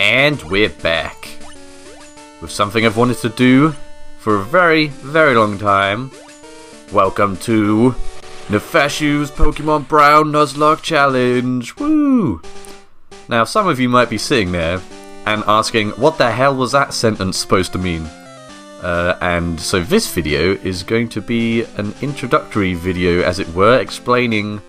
And we're back with something I've wanted to do for a very, very long time. Welcome to Nefashu's Pokemon Brown Nuzlocke Challenge. Woo! Now, some of you might be sitting there and asking, what the hell was that sentence supposed to mean? And so this video is going to be an introductory video, as it were, explaining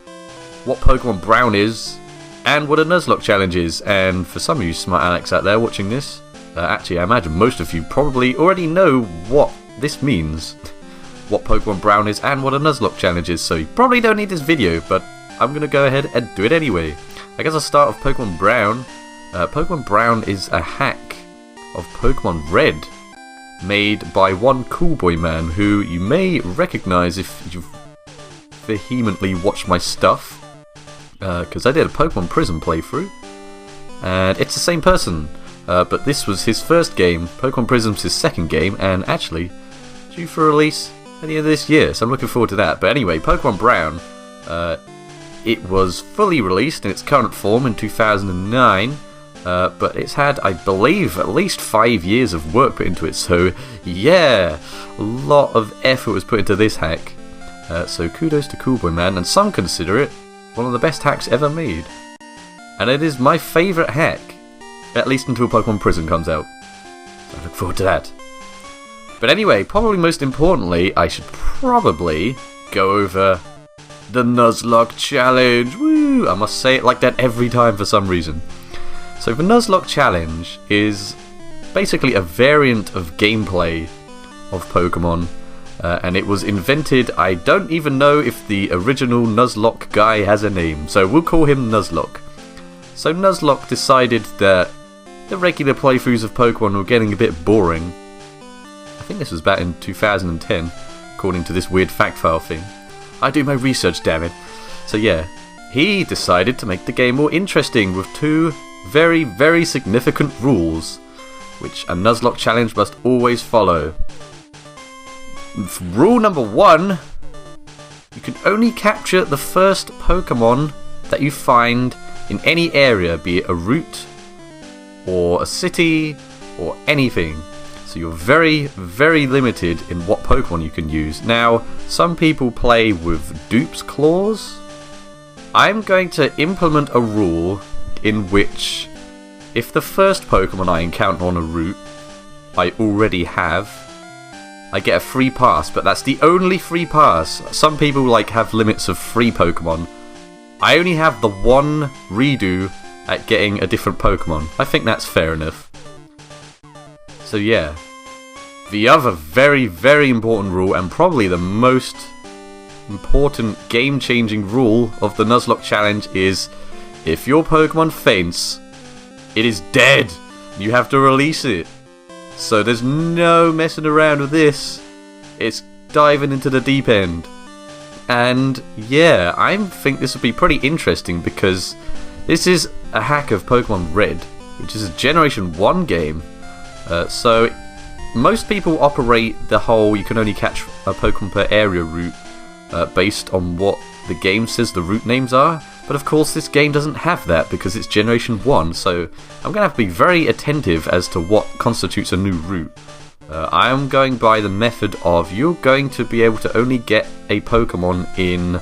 what Pokemon Brown is and what a Nuzlocke Challenge is. And for some of you smart Alex out there watching this, actually I imagine most of you probably already know what this means. What Pokemon Brown is and what a Nuzlocke Challenge is, so you probably don't need this video, but I'm going to go ahead and do it anyway. I guess I'll start with Pokemon Brown. Pokemon Brown is a hack of Pokemon Red, made by one cool boy man who you may recognise if you've vehemently watched my stuff, because I did a Pokemon Prism playthrough, and it's the same person, but this was his first game. Pokemon Prism's his second game, and actually due for release at the end of this year, so I'm looking forward to that. But anyway, Pokemon Brown, it was fully released in its current form in 2009, but it's had, I believe, at least 5 years of work put into it, so yeah, a lot of effort was put into this hack. So kudos to Cool Boy Man, and some consider it one of the best hacks ever made. And it is my favourite hack, at least until Pokemon Prism comes out. I look forward to that. But anyway, probably most importantly, I should probably go over the Nuzlocke Challenge. Woo! I must say it like that every time for some reason. So the Nuzlocke Challenge is basically a variant of gameplay of Pokemon, and it was invented, I don't even know if the original Nuzlocke guy has a name, so we'll call him Nuzlocke. So Nuzlocke decided that the regular playthroughs of Pokemon were getting a bit boring. I think this was back in 2010, according to this weird fact file thing. I do my research, damn it. So yeah, he decided to make the game more interesting with two very, very significant rules, which a Nuzlocke Challenge must always follow. Rule number 1, you can only capture the first Pokemon that you find in any area, be it a route, or a city, or anything. So you're very, very limited in what Pokemon you can use. Now, some people play with Dupe's Claws. I'm going to implement a rule in which, if the first Pokemon I encounter on a route I already have, I get a free pass, but that's the only free pass. Some people have limits of 3 Pokemon. I only have the one redo at getting a different Pokemon. I think that's fair enough. So yeah, the other very, very important rule, and probably the most important game-changing rule of the Nuzlocke Challenge, is if your Pokemon faints, it is dead. You have to release it. So there's no messing around with this. It's diving into the deep end. And yeah, I think this would be pretty interesting because this is a hack of Pokemon Red, which is a Generation 1 game. So most people operate the whole you can only catch a Pokemon per area route based on what the game says the route names are. But of course this game doesn't have that because it's Generation 1, so I'm going to have to be very attentive as to what constitutes a new route. I am going by the method of you're going to be able to only get a Pokemon in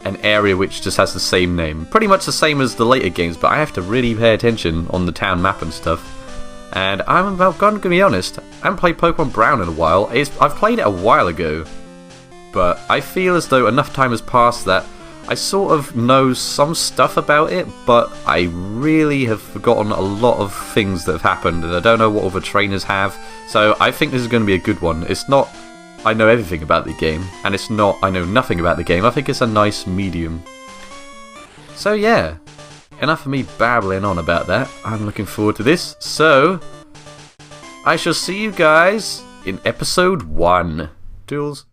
an area which just has the same name. Pretty much the same as the later games, but I have to really pay attention on the town map and stuff. And I'm going to be honest, I haven't played Pokemon Brown in a while. I've played it a while ago, but I feel as though enough time has passed that I sort of know some stuff about it, but I really have forgotten a lot of things that have happened, and I don't know what other trainers have, so I think this is going to be a good one. It's not I know everything about the game, and it's not I know nothing about the game. I think it's a nice medium. So yeah, enough of me babbling on about that. I'm looking forward to this, so I shall see you guys in episode 1. Toodles.